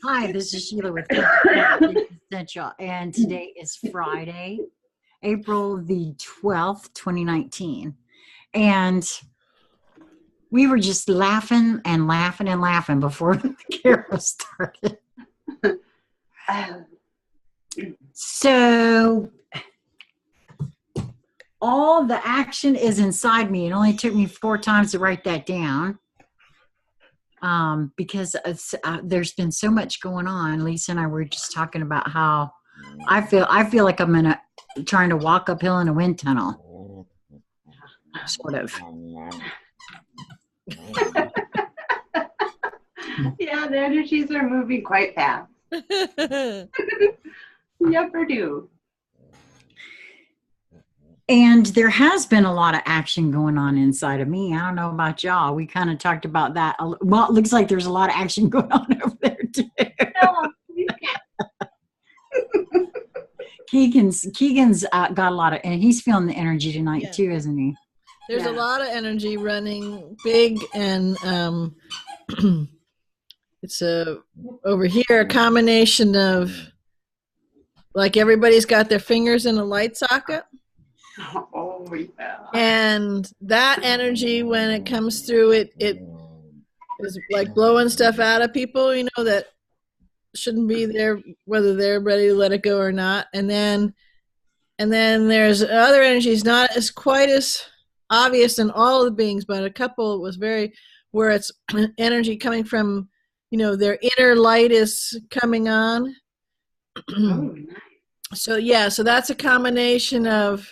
Hi, this is Sheila with Essential, and today is Friday, April the 12th, 2019. And we were just laughing and laughing and laughing before the camera started. So all the action is inside me. It only took me 4 times to write that down. Because there's been so much going on. Lisa and I were just talking about how I feel like I'm trying to walk uphill in a wind tunnel, sort of. Yeah, the energies are moving quite fast. Never do. And there has been a lot of action going on inside of me. I don't know about y'all. We kind of talked about that. Well, it looks like there's a lot of action going on over there too. Keegan's got a lot of, and he's feeling the energy tonight too, isn't he? There's a lot of energy running big, and it's over here a combination of like everybody's got their fingers in a light socket. Oh, yeah. And that energy, when it comes through, it is like blowing stuff out of people, that shouldn't be there, whether they're ready to let it go or not. And then there's other energies, not as quite as obvious in all of the beings, but a couple was where it's energy coming from, their inner light is coming on. Oh, nice. So that's a combination of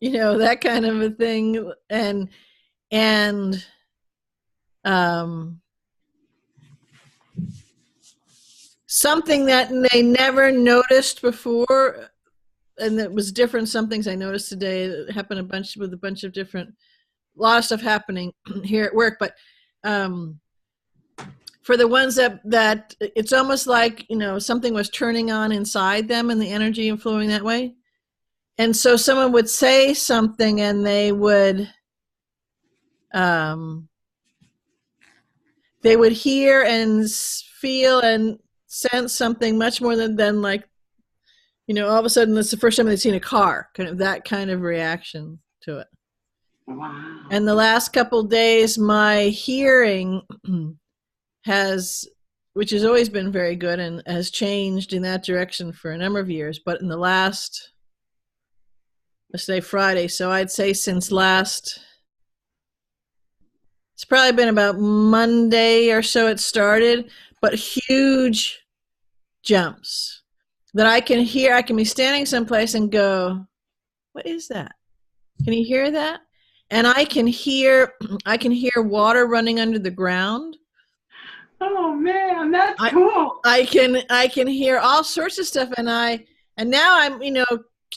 that kind of a thing, and something that they never noticed before, and that was different. Some things I noticed today. It happened a lot of stuff happening here at work, but for the ones that it's almost like something was turning on inside them, and the energy and flowing that way. And so someone would say something, and they would hear and feel and sense something much more than like, all of a sudden it's the first time they've seen a car, kind of that kind of reaction to it. Wow. And the last couple of days, my hearing which has always been very good and has changed in that direction for a number of years, but in the last, let's say Friday, so I'd say it's probably been about Monday or so it started, but huge jumps that I can hear. I can be standing someplace and go, what is that? Can you hear that? And I can hear water running under the ground. Oh man, that's cool. I can hear all sorts of stuff, and now I'm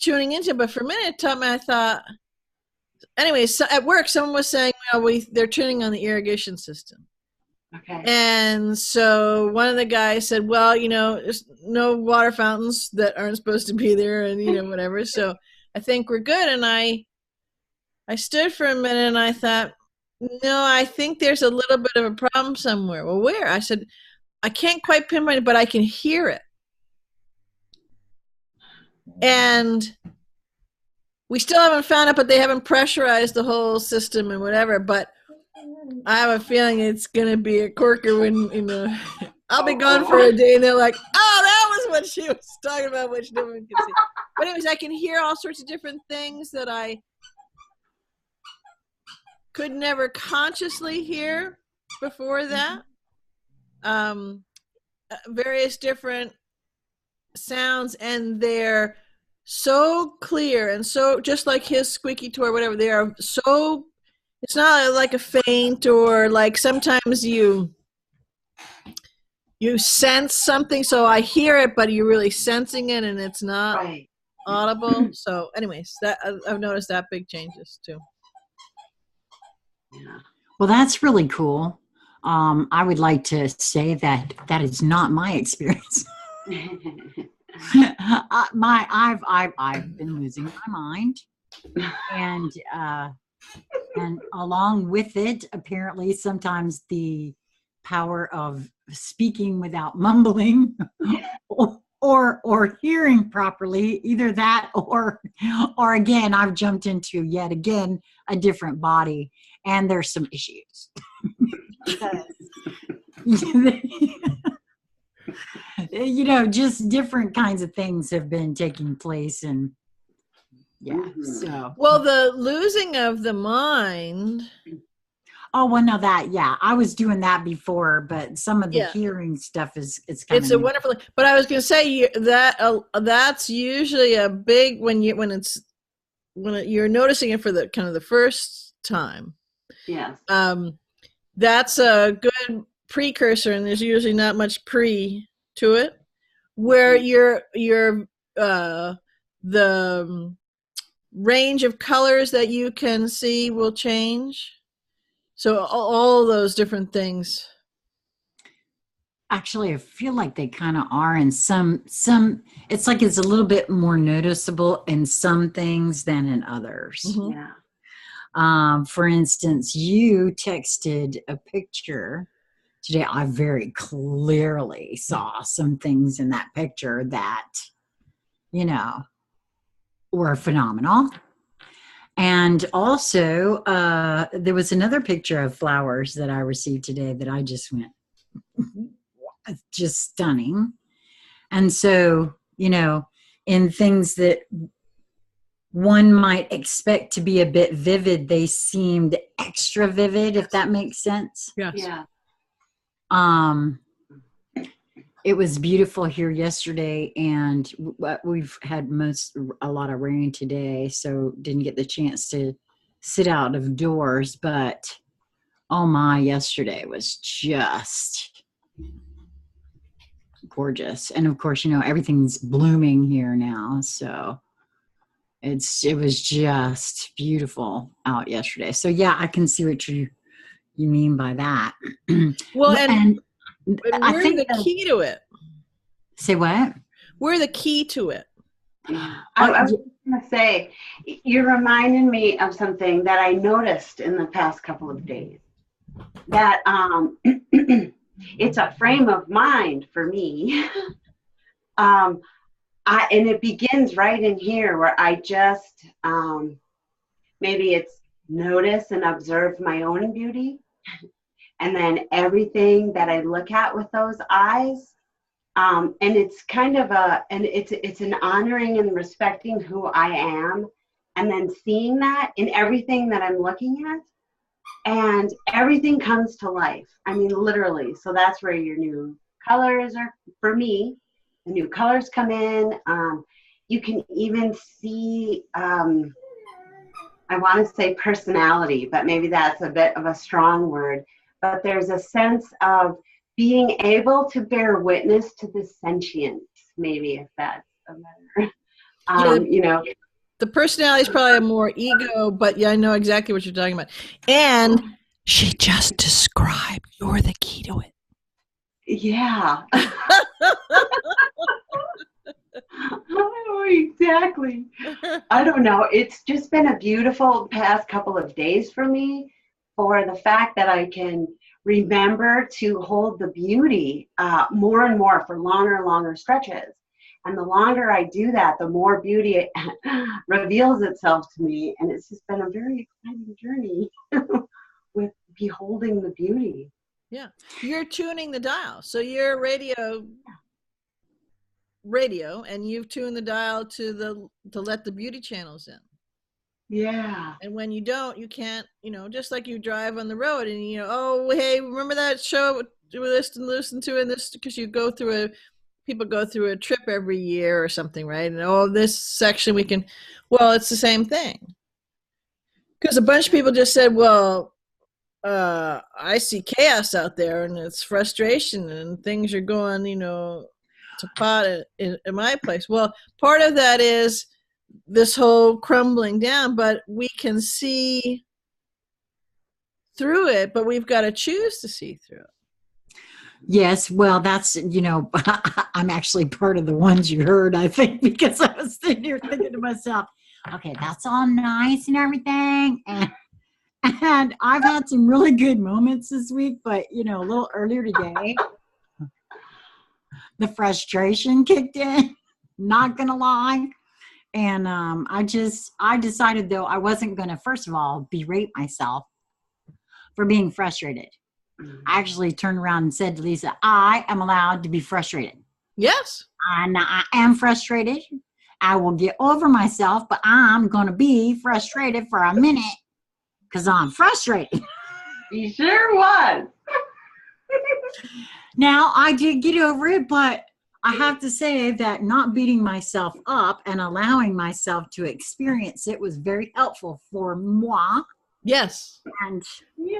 tuning into it, but for a minute I thought, anyway, so at work someone was saying, they're tuning on the irrigation system. Okay. And so one of the guys said, there's no water fountains that aren't supposed to be there, and whatever. So I think we're good. And I stood for a minute and I thought, no, I think there's a little bit of a problem somewhere. Well, where? I said, I can't quite pinpoint it, but I can hear it. And we still haven't found it, but they haven't pressurized the whole system and whatever. But I have a feeling it's going to be a corker when, I'll be gone for a day and they're like, oh, that was what she was talking about, which no one can see. But anyways, I can hear all sorts of different things that I could never consciously hear before that. Various different sounds, and they're so clear and so just like his squeaky toy, whatever. They are so, it's not like a faint or like sometimes you sense something. So I hear it, but you're really sensing it, and it's not audible. So anyways, that I've noticed that big changes too. Yeah. Well, that's really cool. I would like to say that is not my experience. I've been losing my mind, and along with it, apparently sometimes the power of speaking without mumbling or hearing properly, either that or again, I've jumped into yet again a different body, and there's some issues. You know, just different kinds of things have been taking place, and so. Well, the losing of the mind. Oh, well, no, I was doing that before, but some of the hearing stuff is coming. It's a wonderful, but I was going to say that that's usually a big, when you're noticing it for the kind of the first time. Yes. That's a good precursor, and there's usually not much pre to it, where the range of colors that you can see will change. So all those different things. Actually, I feel like they kind of are in some, it's like it's a little bit more noticeable in some things than in others. Mm-hmm. Yeah. For instance, you texted a picture today. I very clearly saw some things in that picture that, you know, were phenomenal. And also, there was another picture of flowers that I received today that I just went, just stunning. And so, you know, in things that one might expect to be a bit vivid, they seemed extra vivid, if that makes sense. Yes. Yeah. It was beautiful here yesterday, and we've had a lot of rain today, so didn't get the chance to sit out of doors, but oh my, yesterday was just gorgeous. And of course, you know, everything's blooming here now, so it was just beautiful out yesterday. So yeah, I can see what you mean by that. Well, and I think the key to it. Say what? We're the key to it. I was going to say, you're reminding me of something that I noticed in the past couple of days. That it's a frame of mind for me. And it begins right in here, where I just maybe it's notice and observe my own beauty, and then everything that I look at with those eyes. And it's kind of it's an honoring and respecting who I am, and then seeing that in everything that I'm looking at, and everything comes to life. I mean, literally. So that's where your new colors are, for me, the new colors come in. You can even see, I want to say personality, but maybe that's a bit of a strong word, but there's a sense of being able to bear witness to the sentience, maybe, if that's a better, you know. The personality is probably more ego, but yeah, I know exactly what you're talking about. And she just described, you're the key to it. Yeah. Oh, exactly. I don't know. It's just been a beautiful past couple of days for me, for the fact that I can remember to hold the beauty more and more for longer and longer stretches. And the longer I do that, the more beauty reveals itself to me. And it's just been a very exciting journey with beholding the beauty. Yeah. You're tuning the dial. So you're radio, and you've tuned the dial to let the beauty channels in. Yeah. And when you don't, you can't, you know, just like you drive on the road and, you know, oh, hey, remember that show we listen to in this, because people go through a trip every year or something, right? And oh, this section it's the same thing. Because a bunch of people just said, well, I see chaos out there, and it's frustration, and things are going, you know, to pot in my place. Well, part of that is this whole crumbling down, but we can see through it, but we've got to choose to see through it. Yes, well, that's, you know, I'm actually part of the ones you heard, I think, because I was sitting here thinking to myself, okay, that's all nice and everything, And I've had some really good moments this week, but a little earlier today, the frustration kicked in, not gonna lie. And I decided, though, I wasn't gonna, first of all, berate myself for being frustrated. I actually turned around and said to Lisa, I am allowed to be frustrated. Yes. And I am frustrated. I will get over myself, but I'm going to be frustrated for a minute because I'm frustrated. He sure was. Now, I did get over it, but I have to say that not beating myself up and allowing myself to experience it was very helpful for moi. Yes. And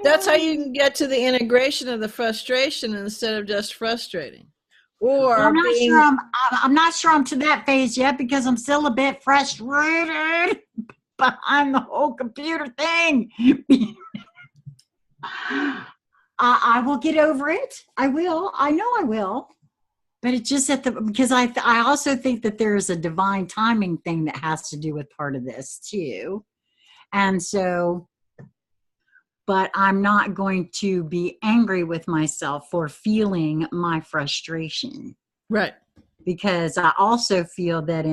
that's how you can get to the integration of the frustration instead of just frustrating. Or I'm not sure I'm to that phase yet because I'm still a bit frustrated behind the whole computer thing. I will get over it. I will. I know I will. But it's just because I also think that there is a divine timing thing that has to do with part of this too. And so, but I'm not going to be angry with myself for feeling my frustration. Right. Because I also feel that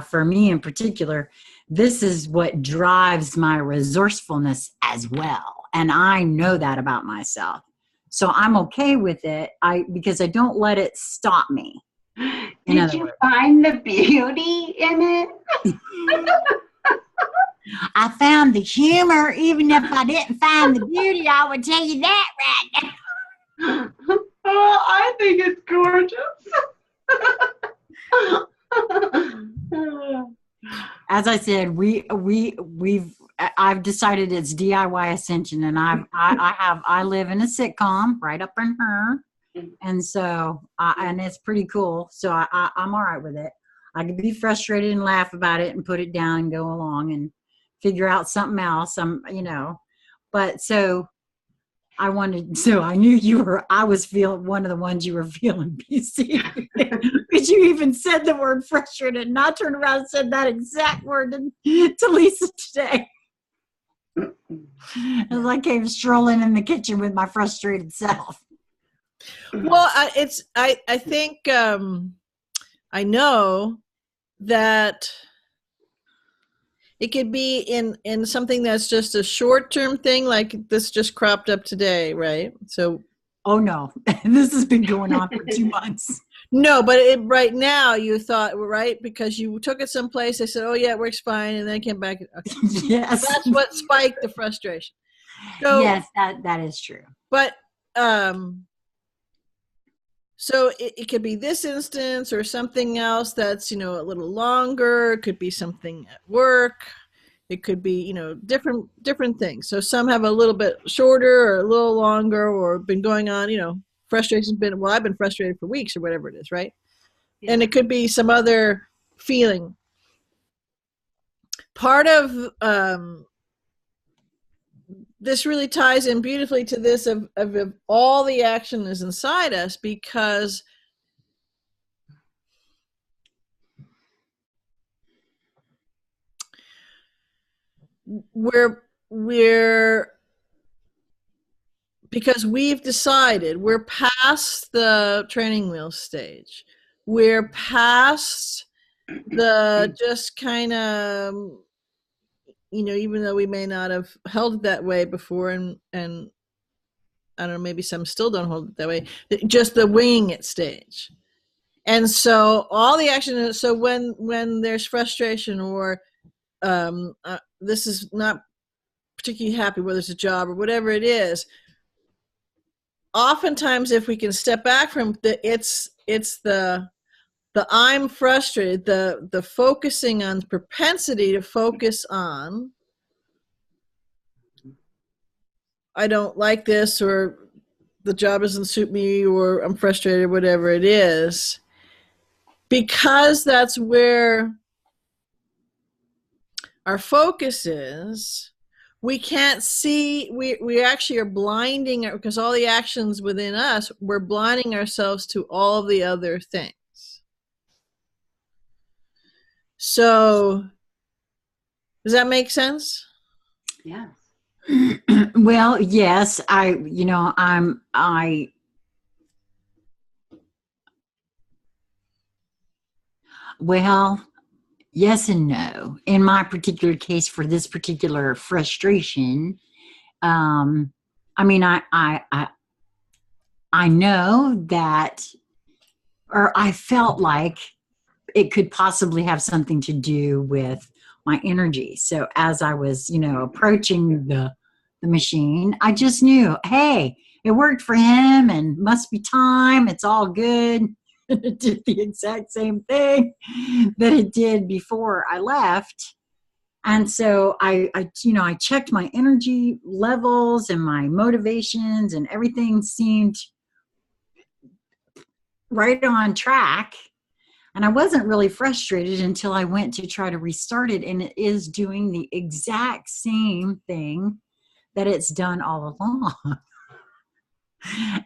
for me in particular, this is what drives my resourcefulness as well. And I know that about myself. So I'm okay with it because I don't let it stop me. Did you find the beauty in it? I found the humor. Even if I didn't find the beauty, I would tell you that right now. Oh, I think it's gorgeous. As I said, I've decided it's DIY Ascension, and I live in a sitcom right up in her, and so and it's pretty cool. So I'm all right with it. I can be frustrated and laugh about it and put it down and go along and figure out something else. But so I knew I was feeling one of the ones you were feeling, BC. Because you even said the word frustrated, and I turned around and said that exact word to Lisa today. As I came strolling in the kitchen with my frustrated self. Well, I think I know that it could be in something that's just a short-term thing, like this just cropped up today, right? So, oh no, this has been going on for 2 months. No, but right now you thought, right, because you took it someplace, they said, oh yeah, it works fine, and then it came back. Okay. Yes, that's what spiked the frustration. So, yes, that is true. But so it could be this instance or something else that's, a little longer. It could be something at work. It could be, different things. So some have a little bit shorter or a little longer or been going on, frustration's been, I've been frustrated for weeks or whatever it is, right? Yeah. And it could be some other feeling. Part of this really ties in beautifully to this of all the action is inside us, because because we've decided we're past the training wheel stage. We're past the just kind of, even though we may not have held it that way before, and I don't know, maybe some still don't hold it that way, just the winging it stage. And so all the action, so when there's frustration or this is not particularly happy, whether it's a job or whatever it is, oftentimes if we can step back from it's the I'm frustrated, the focusing on propensity to focus on I don't like this, or the job doesn't suit me, or I'm frustrated, whatever it is, because that's where our focus is. We can't see, we actually are blinding, because all the actions within us, we're blinding ourselves to all the other things. So Does that make sense? Yes. Well, yes, well, yes and no. In my particular case, for this particular frustration, um, I mean, I know that, or I felt like it could possibly have something to do with my energy. So as I was, approaching the machine, I just knew, hey, it worked for him and must be time. It's all good. It did the exact same thing that it did before I left. And so I checked my energy levels and my motivations, and everything seemed right on track. And I wasn't really frustrated until I went to try to restart it, and it is doing the exact same thing that it's done all along.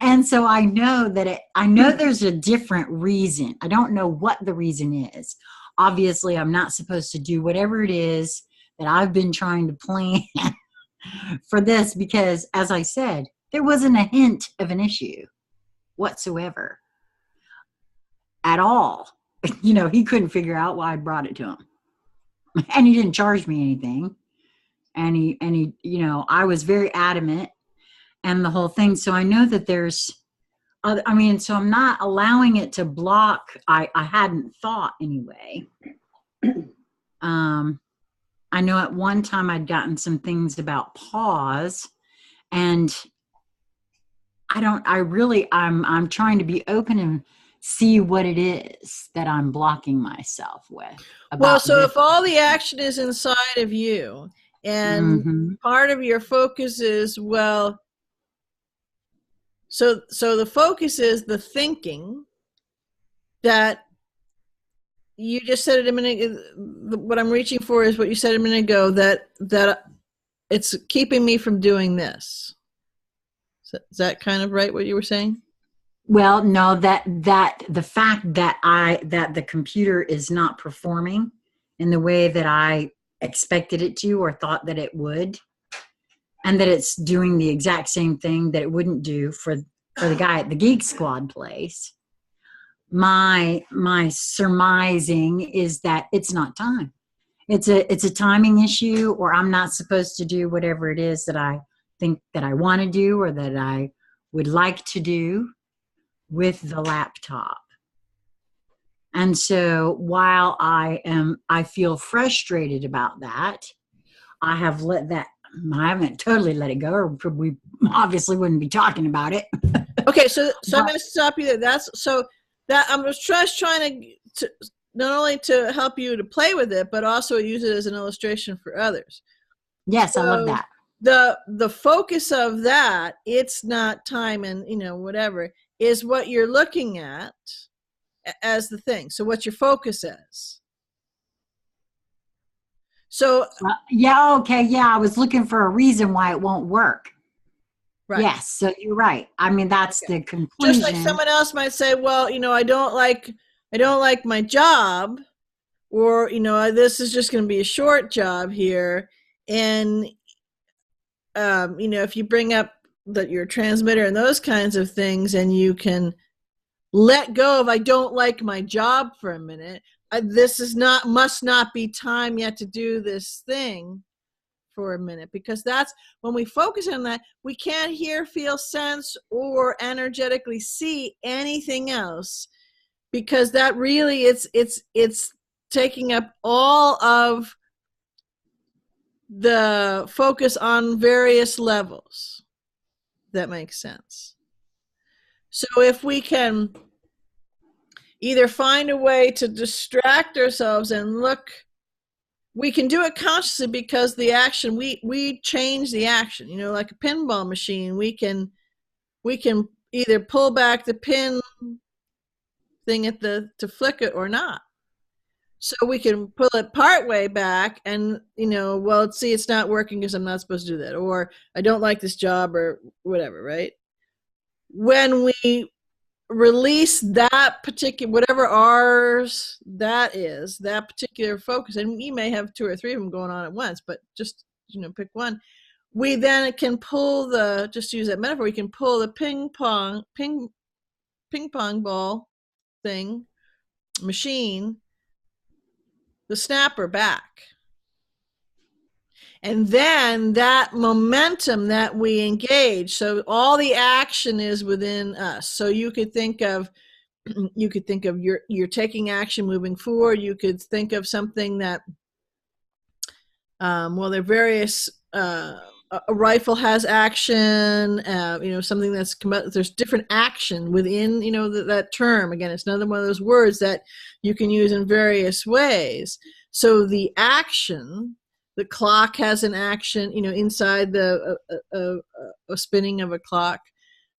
And so I know there's a different reason. I don't know what the reason is. Obviously, I'm not supposed to do whatever it is that I've been trying to plan for this, because, as I said, there wasn't a hint of an issue whatsoever at all. He couldn't figure out why I brought it to him. And he didn't charge me anything. And he, I was very adamant and the whole thing. So I know that so I'm not allowing it to block. I hadn't thought anyway. I know at one time I'd gotten some things about pause, and I'm trying to be open and see what it is that I'm blocking myself with. Well, so if all the action is inside of you, and part of your focus is, so the focus is the thinking that you just said it a minute. What I'm reaching for is what you said a minute ago, that it's keeping me from doing this. Is that kind of right, what you were saying? Well, no, that the fact that the computer is not performing in the way that I expected it to or thought that it would, and that it's doing the exact same thing that it wouldn't do for the guy at the Geek Squad place. My surmising is that it's not time. It's a timing issue, or I'm not supposed to do whatever it is that I think that I want to do or that I would like to do with the laptop. And so while I feel frustrated about that, I haven't totally let it go, or we obviously wouldn't be talking about it. Okay, so I'm going to stop you there. I'm just trying to not only to help you to play with it, but also use it as an illustration for others. Yes, so I love that. The focus of that, it's not time and whatever, is what you're looking at as the thing. So what your focus is. So I was looking for a reason why it won't work. Right. Yes, so you're right. I mean, that's the conclusion. Just like someone else might say, well, I don't like my job, or this is just going to be a short job here, and if you bring up that your transmitter and those kinds of things, and you can let go of I don't like my job for a minute. Must not be time yet to do this thing for a minute, because that's when we focus on that, we can't hear, feel, sense, or energetically see anything else, because that really it's taking up all of the focus on various levels. That makes sense. So if we can either find a way to distract ourselves and look, we can do it consciously, because the action, we change the action, like a pinball machine. We can either pull back the pin thing to flick it or not. So we can pull it part way back and, see, it's not working because I'm not supposed to do that, or I don't like this job, or whatever, right? When we release that particular, whatever ours that is, that particular focus, and we may have 2 or 3 of them going on at once, but just, pick one. We then can pull just to use that metaphor, we can pull the ping pong ball thing, machine, the snapper back. And then that momentum that we engage, so all the action is within us. So you could think of you're taking action moving forward. You could think of something that, there are various, a rifle has action, something that's there's different action within, that term. Again, it's another one of those words that you can use in various ways. So the action, the clock has an action, inside the spinning of a clock.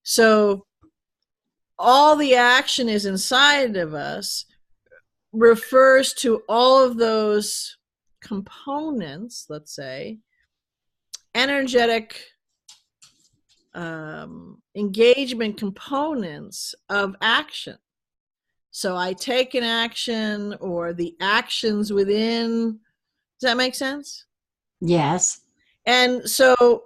So all the action is inside of us, refers to all of those components, let's say, energetic engagement components of action. So I take an action, or the actions within. Does that make sense? Yes. And so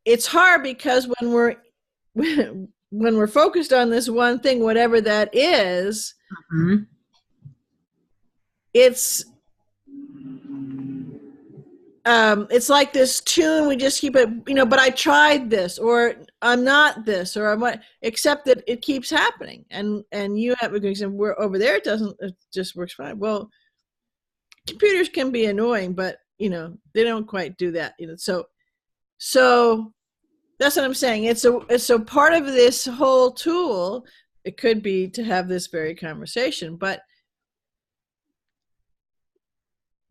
it's hard because when we're focused on this one thing, whatever that is, Mm-hmm. It's like this tune, we just keep it, but I tried this, or I'm not this, or I'm what, except that it keeps happening. And you have, we're over there, it just works fine. Well, computers can be annoying, but they don't quite do that. So that's what I'm saying. It's so part of this whole tool. It could be to have this very conversation, but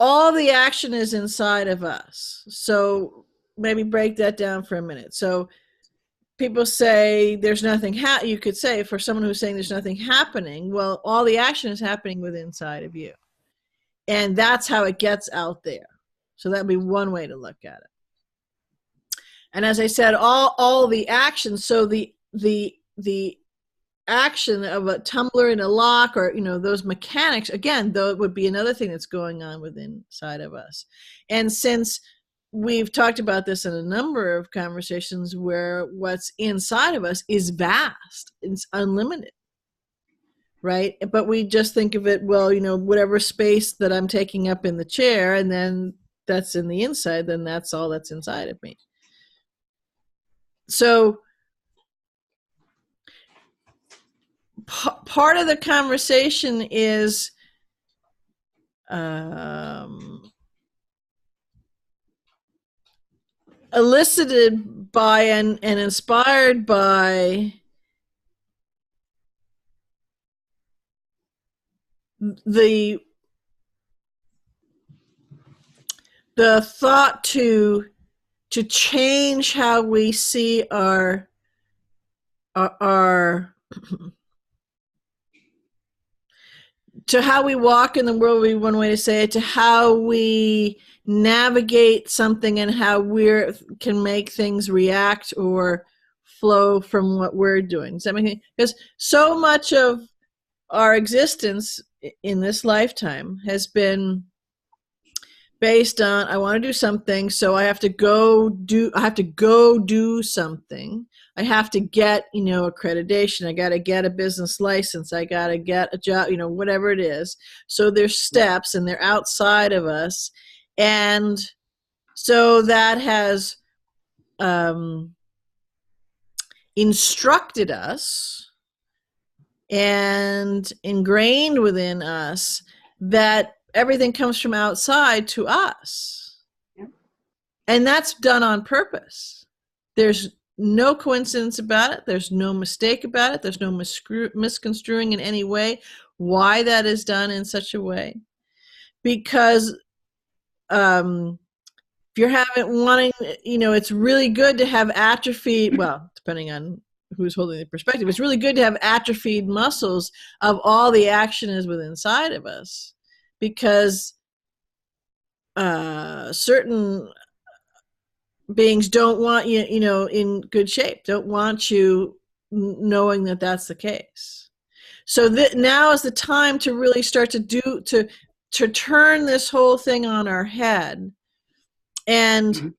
all the action is inside of us. So maybe break that down for a minute. So people say there's nothing, you could say, for someone who's saying there's nothing happening, well, all the action is happening within inside of you. And that's how it gets out there. So that'd be one way to look at it. And as I said, all the action, so the action of a tumbler in a lock, or those mechanics, again, though, it would be another thing that's going on within inside of us. And since we've talked about this in a number of conversations, where what's inside of us is vast, it's unlimited, right? But we just think of it, well, whatever space that I'm taking up in the chair, and then that's in the inside, then that's all that's inside of me. So part of the conversation is elicited by and inspired by the thought to change how we see our to how we walk in the world, would be one way to say it, to how we navigate something and how we can make things react or flow from what we're doing. Does that make sense? Because so much of our existence in this lifetime has been based on, I want to do something, so I have to go do something. I have to get, accreditation. I got to get a business license. I got to get a job, whatever it is. So there's steps, and they're outside of us. And so that has instructed us and ingrained within us that everything comes from outside to us. Yep. And that's done on purpose. There's no coincidence about it. There's no mistake about it. There's no misconstruing in any way why that is done in such a way. Because if you're wanting, it's really good to have atrophied, well, depending on who's holding the perspective, it's really good to have atrophied muscles of all the action is within inside of us. Because certain beings don't want you, in good shape, don't want you knowing that that's the case. So now is the time to really start to turn this whole thing on our head and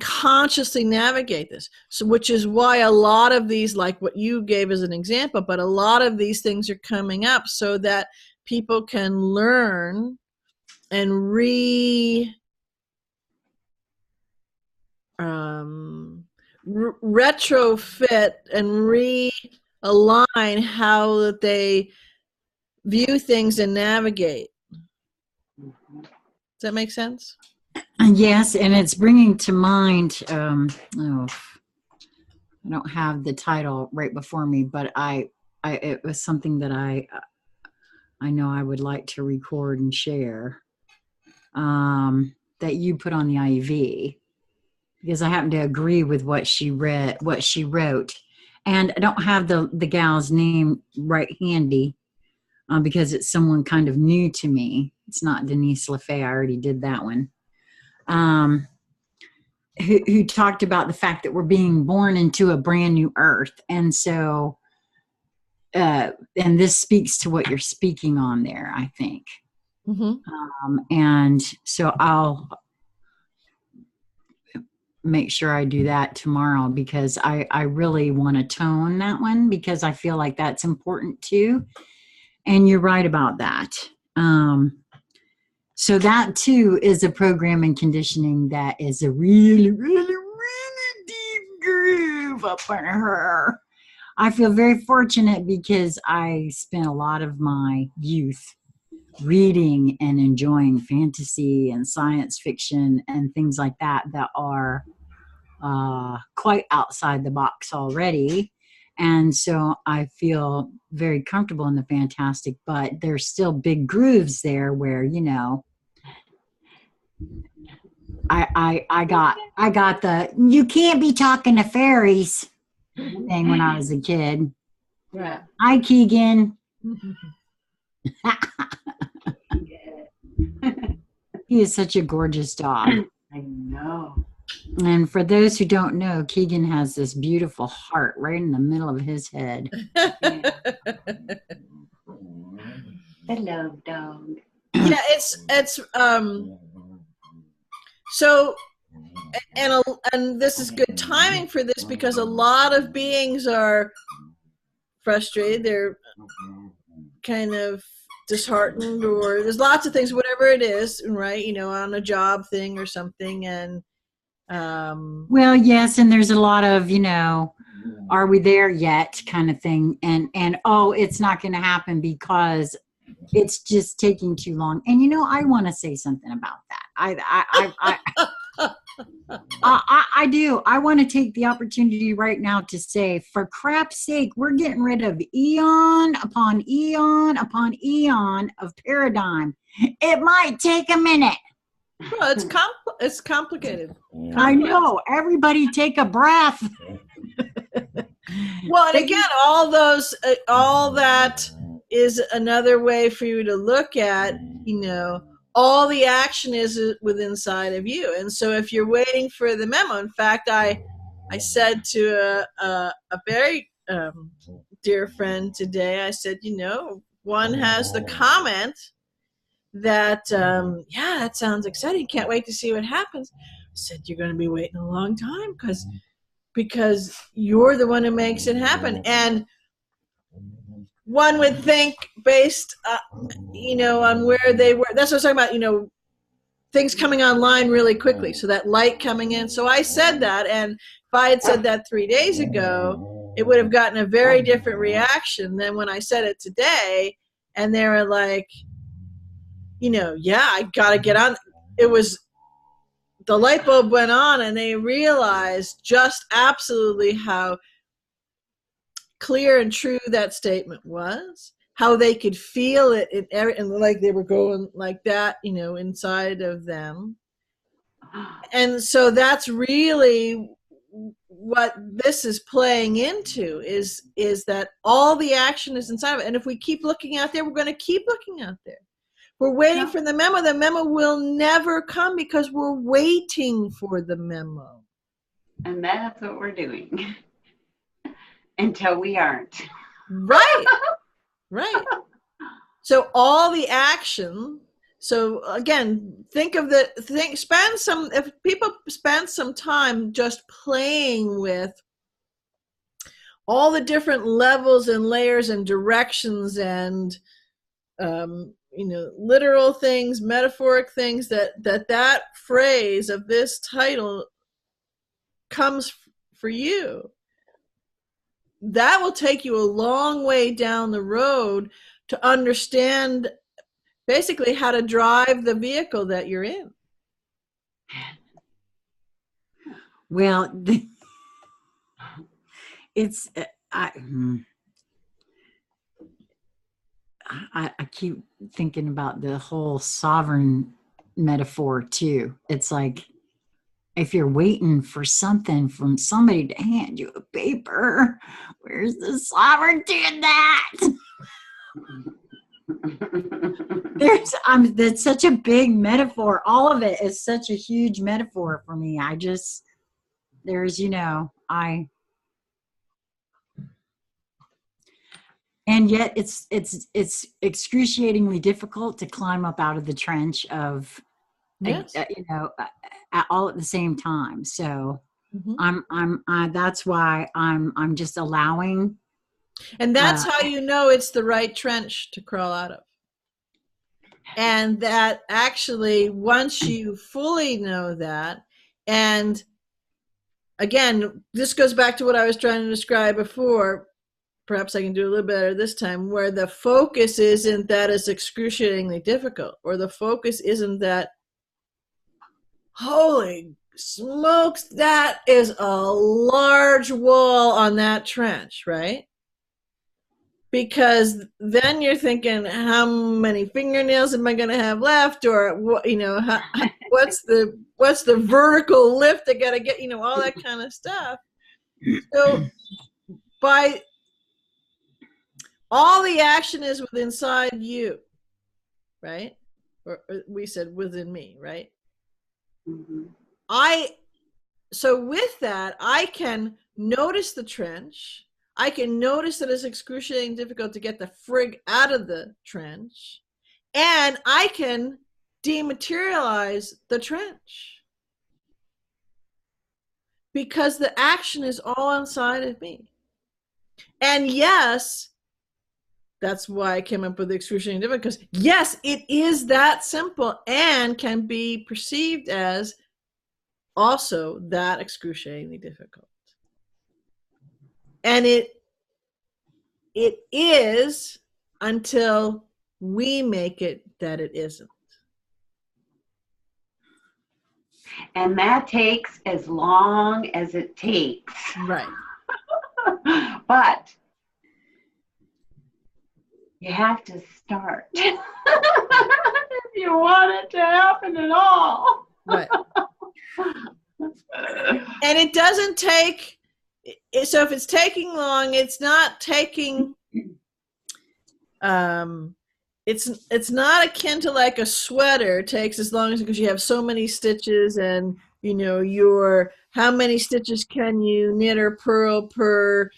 consciously navigate this. So, which is why a lot of these, like what you gave as an example, but a lot of these things are coming up so that people can learn and retrofit and realign how that they view things and navigate. Does that make sense? Yes, and it's bringing to mind, I don't have the title right before me, but it was something that I know I would like to record and share, that you put on the IEV, because I happen to agree with what she wrote. And I don't have the gal's name right handy, because it's someone kind of new to me. It's not Denise LaFay. I already did that one. Who talked about the fact that we're being born into a brand new earth. And so, and this speaks to what you're speaking on there, I think. And so I'll make sure I do that tomorrow, because I really want to tone that one, because I feel like that's important too. And you're right about that. So that too is a program and conditioning that is a really, really, really deep groove up in her. I feel very fortunate because I spent a lot of my youth reading and enjoying fantasy and science fiction and things like that are quite outside the box already. And so I feel very comfortable in the fantastic, but there's still big grooves there where, you know, I got the "you can't be talking to fairies" thing when I was a kid. Right. Hi, Keegan. He is such a gorgeous dog. I know. And for those who don't know, Keegan has this beautiful heart right in the middle of his head. The love dog. Yeah, it's so, and this is good timing for this, because a lot of beings are frustrated. They're kind of disheartened, or there's lots of things, whatever it is, right? You know, on a job thing or something. And well, yes, and there's a lot of, you know, are we there yet kind of thing, and oh, it's not going to happen because it's just taking too long. And you know, I want to say something about that. I do. I want to take the opportunity right now to say, for crap's sake, we're getting rid of eon upon eon upon eon of paradigm. It might take a minute. Well, it's complicated. I know. Everybody take a breath. Well, and again, all that is another way for you to look at, you know, all the action is within inside of you. And so if you're waiting for the memo, in fact, I said to a very dear friend today, I said, you know, one has the comment that, yeah, that sounds exciting. Can't wait to see what happens. I said, you're going to be waiting a long time because you're the one who makes it happen. And one would think, based, you know, on where they were. That's what I was talking about, you know, things coming online really quickly. So that light coming in. So I said that, and if I had said that 3 days ago, it would have gotten a very different reaction than when I said it today. And they were like, you know, yeah, I got to get on. It was, the light bulb went on, and they realized just absolutely how clear and true that statement was, how they could feel it and like they were going like that, you know, inside of them. And so that's really what this is playing into, is that all the action is inside of it. And if we keep looking out there, we're going to keep looking out there. We're waiting for the memo. The memo will never come because we're waiting for the memo. And that's what we're doing. until we aren't. Right. Right. So all the action. So again, if people spend some time just playing with all the different levels and layers and directions and literal things, metaphoric things that phrase of this title comes for you, that will take you a long way down the road to understand basically how to drive the vehicle that you're in. Well, it's I keep thinking about the whole sovereign metaphor too. It's like, if you're waiting for something from somebody to hand you a paper, where's the sovereignty in that? That's such a big metaphor. All of it is such a huge metaphor for me. And yet it's excruciatingly difficult to climb up out of the trench of, Yes. all at the same time. So Mm-hmm. that's why I'm just allowing. And that's how you know it's the right trench to crawl out of. And that actually, once you fully know that, and again, this goes back to what I was trying to describe before, perhaps I can do a little better this time, where the focus isn't that it's excruciatingly difficult, or the focus isn't that, holy smokes, that is a large wall on that trench, right? Because then you're thinking, how many fingernails am I going to have left, or what's the vertical lift I got to get, all that kind of stuff. So by all the action is within inside you, right? Or we said within me, right? Mm-hmm. So with that, I can notice the trench. I can notice that it's excruciatingly difficult to get the frig out of the trench, and I can dematerialize the trench because the action is all inside of me. And yes, that's why I came up with the excruciatingly difficult, because yes, it is that simple and can be perceived as also that excruciatingly difficult. And it is until we make it that it isn't. And that takes as long as it takes. Right. But you have to start if you want it to happen at all. Right. And it doesn't take, so if it's taking long, it's not taking, it's not akin to like a sweater takes as long as, because you have so many stitches, and how many stitches can you knit or purl per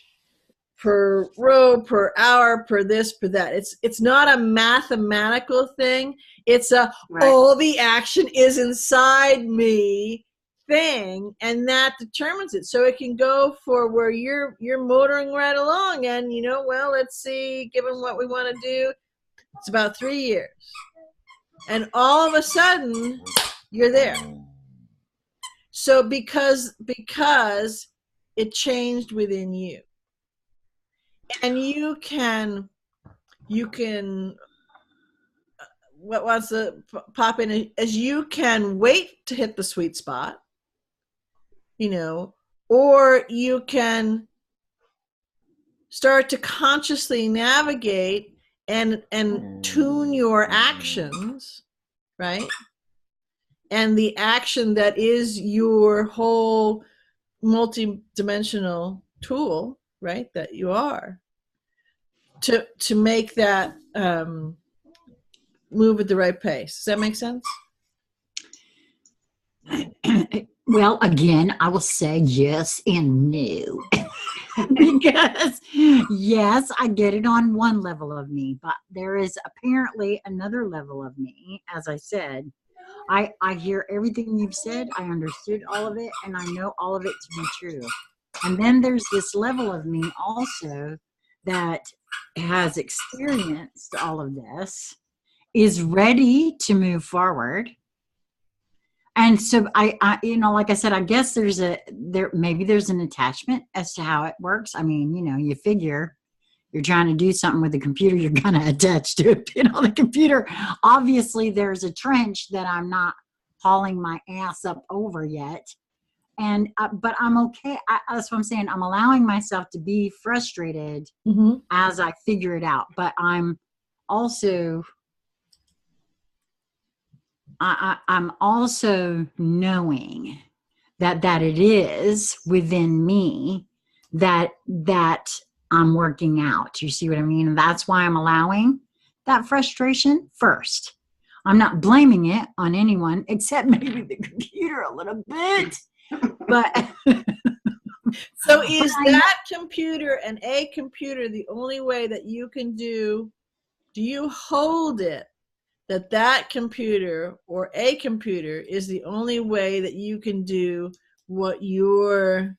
row, per hour, per this, per that. It's not a mathematical thing. It's all the action is inside me thing, and that determines it. So it can go for where you're motoring right along, and let's see, given what we want to do, it's about 3 years, and all of a sudden you're there. So because it changed within you, and you can what wants to pop in as you can wait to hit the sweet spot, or you can start to consciously navigate and tune your actions, right? And the action that is your whole multidimensional tool, right, that you are, to make that move at the right pace. Does that make sense? Well, again, I will say yes and no. Because yes, I get it on one level of me, but there is apparently another level of me. As I said, I hear everything you've said, I understood all of it, and I know all of it to be true. And then there's this level of me also that has experienced all of this, is ready to move forward. And so like I said, I guess maybe there's an attachment as to how it works. I mean, you figure you're trying to do something with the computer, you're going to attach to it. The computer, obviously there's a trench that I'm not hauling my ass up over yet. And, but I'm okay. That's what I'm saying. I'm allowing myself to be frustrated as I figure it out. But I'm also, I'm also knowing that it is within me that I'm working out. You see what I mean? And that's why I'm allowing that frustration first. I'm not blaming it on anyone except maybe the computer a little bit. But so is that computer and a computer the only way that you can do you hold it that computer or a computer is the only way that you can do what you're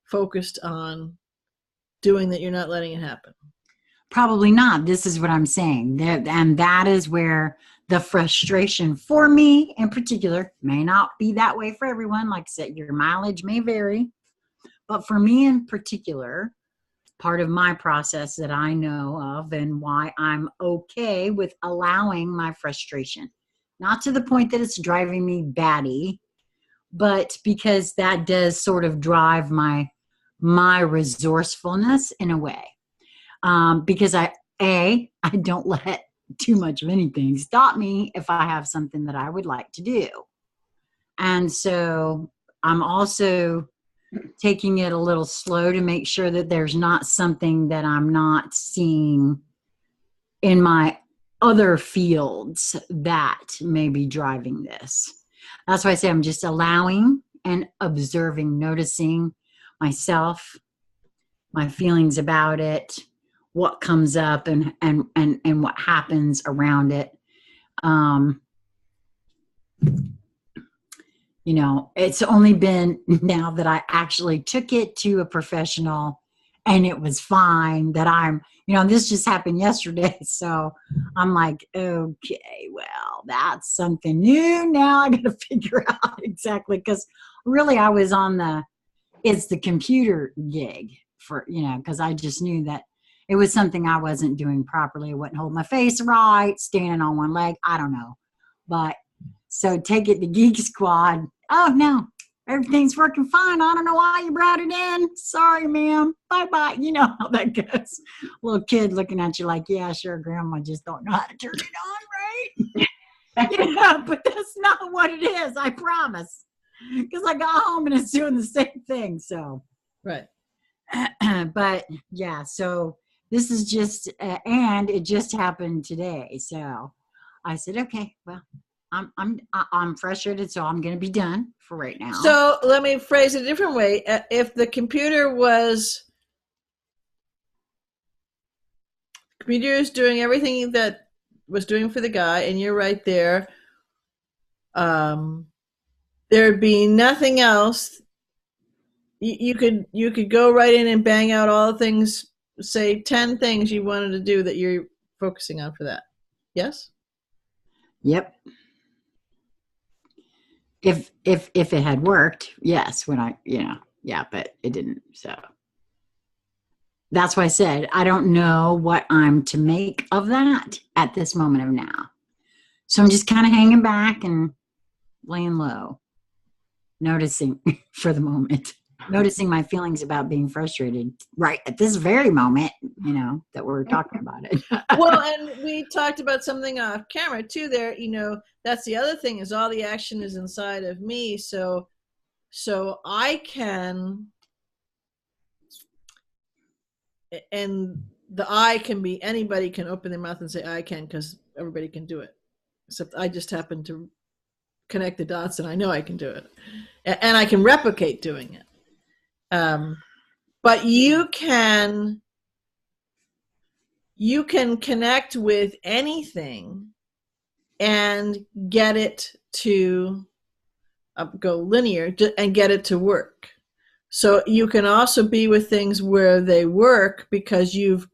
focused on doing, that you're not letting it happen? Probably not. This is what I'm saying. And that is where the frustration for me in particular may not be that way for everyone. Like I said, your mileage may vary. But for me in particular, part of my process that I know of and why I'm okay with allowing my frustration, not to the point that it's driving me batty, but because that does sort of drive my resourcefulness in a way. Because I don't let too much of anything stop me if I have something that I would like to do. And so I'm also taking it a little slow to make sure that there's not something that I'm not seeing in my other fields that may be driving this. That's why I say I'm just allowing and observing, noticing myself, my feelings about it, what comes up and what happens around it. It's only been now that I actually took it to a professional and it was fine that I'm, this just happened yesterday. So I'm like, okay, well, that's something new. Now I got to figure out exactly, because really I was on it's the computer gig for, because I just knew that it was something I wasn't doing properly. I wouldn't hold my face right, standing on one leg. I don't know. But so take it to Geek Squad. Oh, no, everything's working fine. I don't know why you brought it in. Sorry, ma'am. Bye-bye. You know how that goes. Little kid looking at you like, yeah, sure, Grandma just don't know how to turn it on, right? But that's not what it is. I promise. Because I got home and it's doing the same thing. So, right. But yeah, so this is just, and it just happened today. So I said, okay, well, I'm frustrated, so I'm going to be done for right now. So let me phrase it a different way. If the computer is doing everything that was doing for the guy, and you're right there, there'd be nothing else. You could go right in and bang out all the things, say 10 things you wanted to do that you're focusing on for that. Yes? Yep. If it had worked, yes, when I, yeah, but it didn't. So that's why I said, I don't know what I'm to make of that at this moment of now. So I'm just kind of hanging back and laying low, noticing for the moment, noticing my feelings about being frustrated right at this very moment, that we're talking about it. Well, and we talked about something off camera too there, that's the other thing, is all the action is inside of me. So I can, and the I can be, anybody can open their mouth and say I can, because everybody can do it. Except I just happen to connect the dots, and I know I can do it, and I can replicate doing it. But you can connect with anything and get it to go linear and get it to work. So you can also be with things where they work because you've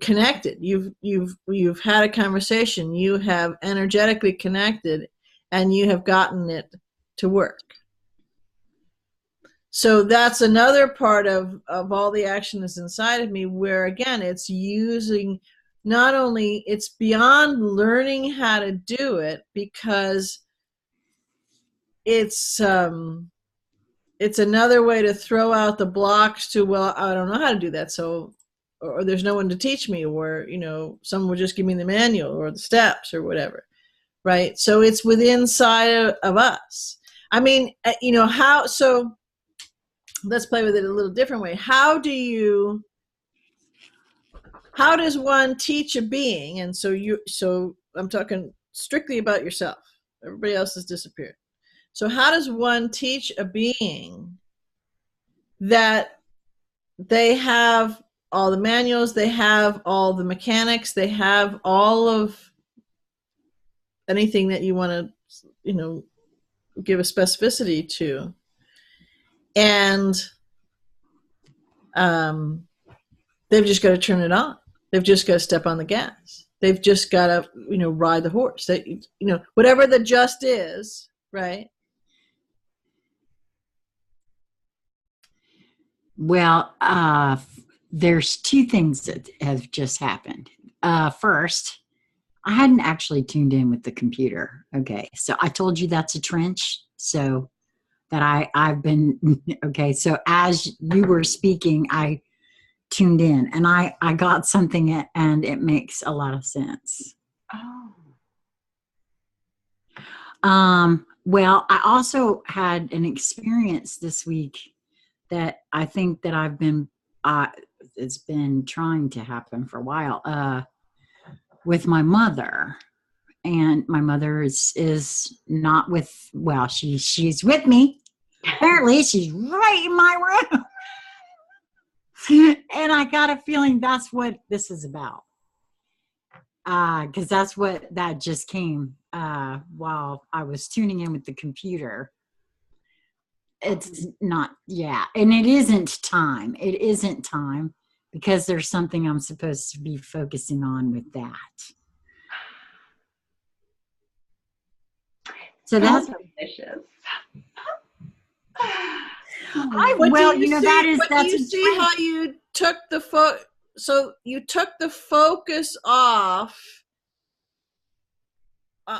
connected, you've had a conversation, you have energetically connected, and you have gotten it to work. So that's another part of all the action that's inside of me, where again, it's using, not only, it's beyond learning how to do it, because it's another way to throw out the blocks to, well, I don't know how to do that, so, or there's no one to teach me, or, you know, someone will just give me the manual or the steps or whatever, right? So it's within inside of us. I mean, you know, how, so let's play with it a little different way. How does one teach a being? And so I'm talking strictly about yourself. Everybody else has disappeared. So how does one teach a being that they have all the manuals, they have all the mechanics, they have all of anything that you want to, you know, give a specificity to, and they've just got to turn it on. They've just got to step on the gas. They've just got to, you know, ride the horse. They, you know, whatever the just is, right? Well, there's two things that have just happened. First, I hadn't actually tuned in with the computer. Okay, so I told you that's a trench. So that I've been, okay, so as you were speaking, I tuned in and I got something, and it makes a lot of sense. Well, I also had an experience this week that I think that I've been, it's been trying to happen for a while, with my mother. And my mother is not with, well, she's with me. Apparently she's right in my room. And I got a feeling that's what this is about. Because that's what that just came while I was tuning in with the computer. It's not, yeah. And it isn't time. It isn't time because there's something I'm supposed to be focusing on with that. So that's delicious. That's you see how you took the so you took the focus off.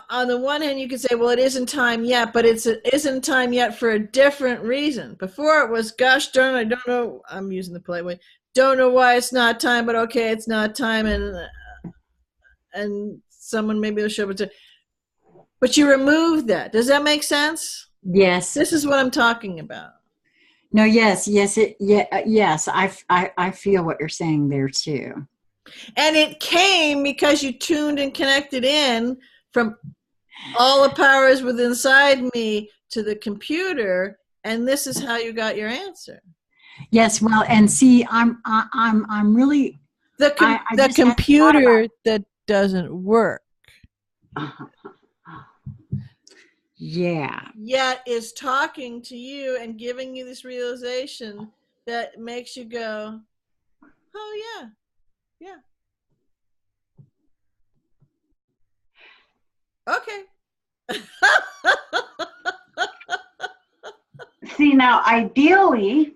On the one hand, you could say, well, it isn't time yet, but it isn't time yet for a different reason. Before it was, gosh darn, I don't know, I'm using the polite way, don't know why it's not time, but okay, it's not time, and someone maybe will show up and say, but you removed that. Does that make sense? Yes. This is what I'm talking about. No, yes. I feel what you're saying there too. And it came because you tuned and connected in from all the powers within inside me to the computer, and this is how you got your answer. Yes, well, and see, I'm really the computer that doesn't work. Yeah. Yet is talking to you and giving you this realization that makes you go, oh yeah. Okay. See, now ideally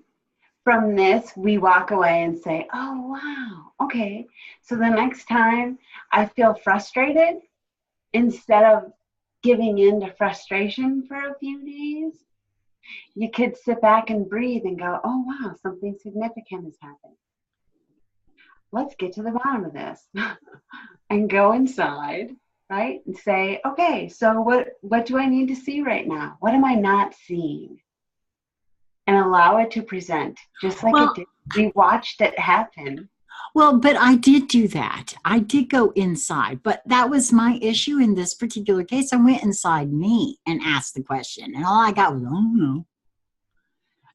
from this, we walk away and say, oh, wow, okay. So the next time I feel frustrated, instead of giving in to frustration for a few days, you could sit back and breathe and go, oh, wow, something significant has happened. Let's get to the bottom of this and go inside, right? And say, okay, so what do I need to see right now? What am I not seeing? And allow it to present just like it did. We watched it happen. Well, but I did do that. I did go inside, but that was my issue in this particular case. I went inside me and asked the question, and all I got was, oh no.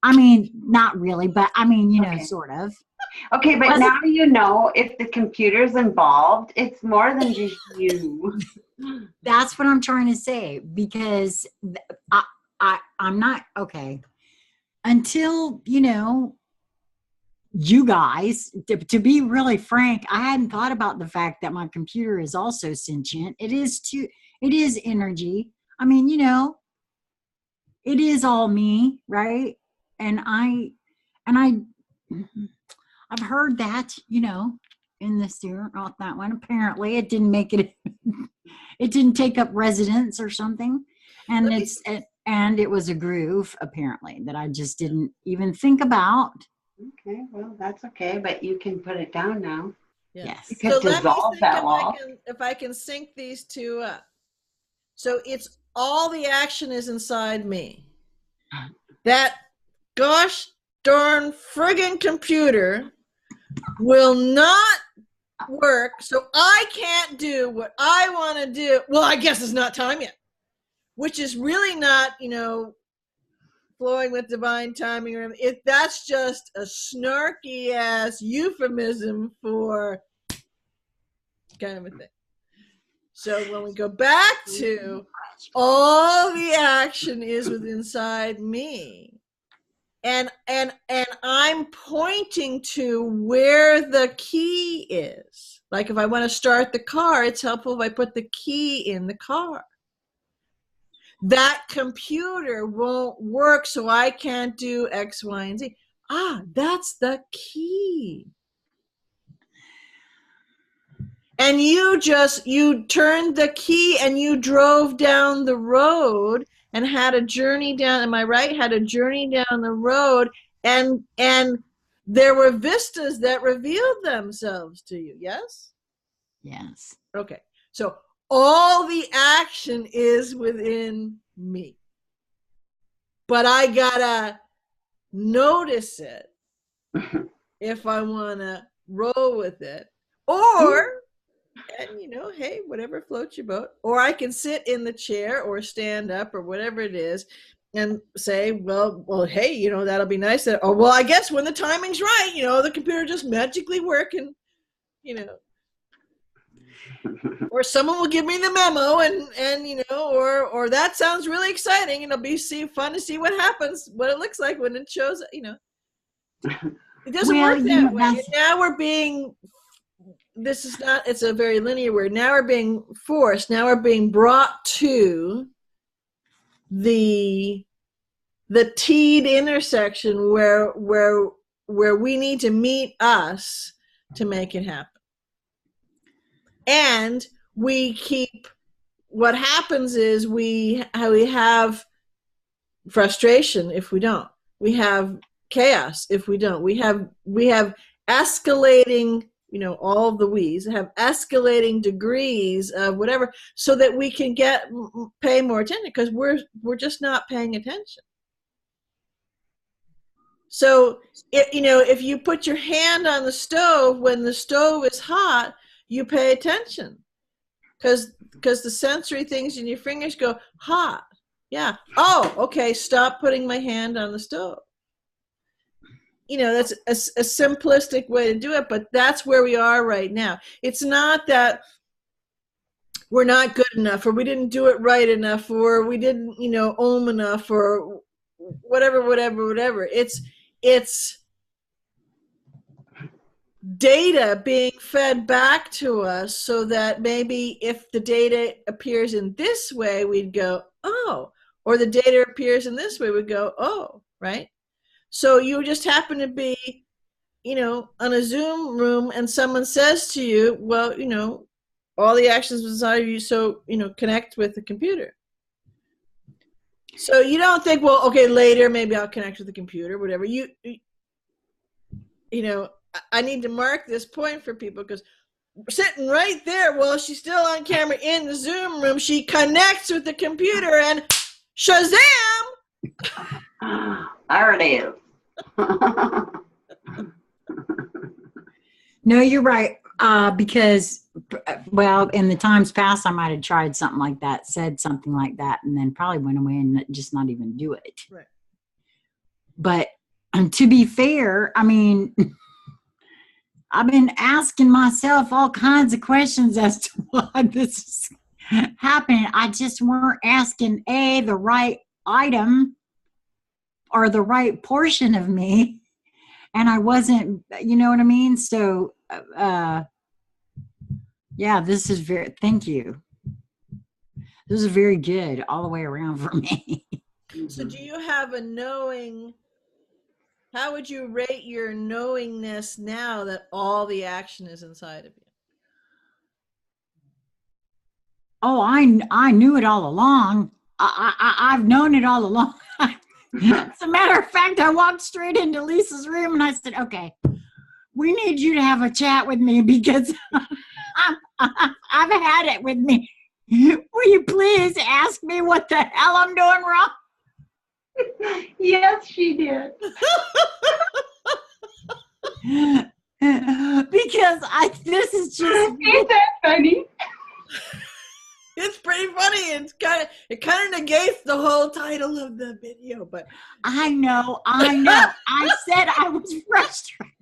I mean, not really, but I mean, you know, Okay. sort of. Okay, but Was now you know if the computer's involved, it's more than just you. That's what I'm trying to say, because I'm not okay until, you know, you guys, to be really frank, I hadn't thought about the fact that my computer is also sentient. It is energy. I mean, you know, it is all me, right? And I've heard that, you know, in this year, not that one. Apparently it didn't make it, it didn't take up residence or something. And and it was a groove, apparently, that I just didn't even think about. Okay, well, that's okay, but you can put it down now. Yeah. Yes. You could So let me dissolve think that wall. if I can sync these two up. So it's all the action is inside me. That gosh darn friggin' computer will not work, so I can't do what I want to do. Well, I guess it's not time yet, which is really not, you know, flowing with divine timing or anything. That's just a snarky ass euphemism for kind of a thing. So when we go back to all the action is within inside me, and I'm pointing to where the key is. Like if I want to start the car, it's helpful if I put the key in the car. That computer won't work, so I can't do X, Y, and Z. Ah, that's the key. And you turned the key and you drove down the road and had a journey down, am I right? Had a journey down the road, and there were vistas that revealed themselves to you, yes? Yes. Okay. So all the action is within me. But I gotta notice it if I wanna roll with it. Or, and you know, hey, whatever floats your boat. Or I can sit in the chair or stand up or whatever it is and say, well, hey, you know, that'll be nice. That, oh, well, I guess when the timing's right, you know, the computer just magically work and, you know, or someone will give me the memo and you know, or that sounds really exciting and it'll be fun to see what happens, what it looks like when it shows, you know. It doesn't work that way. Now we're being, this is not, it's a very linear word. Now we're being forced, now we're being brought to the teed intersection where we need to meet us to make it happen. And we keep, what happens is we have frustration if we don't. We have chaos if we don't. We have escalating, you know, all of the we's have escalating degrees of whatever, so that we can pay more attention, because we're just not paying attention. So, you know, if you put your hand on the stove when the stove is hot, you pay attention, because the sensory things in your fingers go hot. Yeah. Oh, okay. Stop putting my hand on the stove. You know, that's a simplistic way to do it, but that's where we are right now. It's not that we're not good enough, or we didn't do it right enough, or we didn't, you know, ohm enough, or whatever. It's data being fed back to us, so that maybe if the data appears in this way, we'd go, oh, or the data appears in this way, we'd go, oh, right? So you just happen to be, you know, on a Zoom room and someone says to you, well, you know, all the actions inside of you, so, you know, connect with the computer. So you don't think, well, okay, later maybe I'll connect with the computer, whatever. You know, I need to mark this point for people, because sitting right there while she's still on camera in the Zoom room, she connects with the computer and Shazam! There it is. No, you're right. Because, well, in the times past, I might have tried something like that, said something like that, and then probably went away and just not even do it. Right. But to be fair, I mean, I've been asking myself all kinds of questions as to why this is happening. I just weren't asking the right item or the right portion of me, and I wasn't, you know what I mean? So, yeah, this is thank you. This is very good all the way around for me. So do you have a knowing? How would you rate your knowingness now that all the action is inside of you? Oh, I knew it all along. I've known it all along. As a matter of fact, I walked straight into Lisa's room and I said, okay, we need you to have a chat with me because I've had it with me. Will you please ask me what the hell I'm doing wrong? Yes, she did. Because this is just Ain't that funny? It's pretty funny. It kind of negates the whole title of the video, but I know. I said I was frustrated.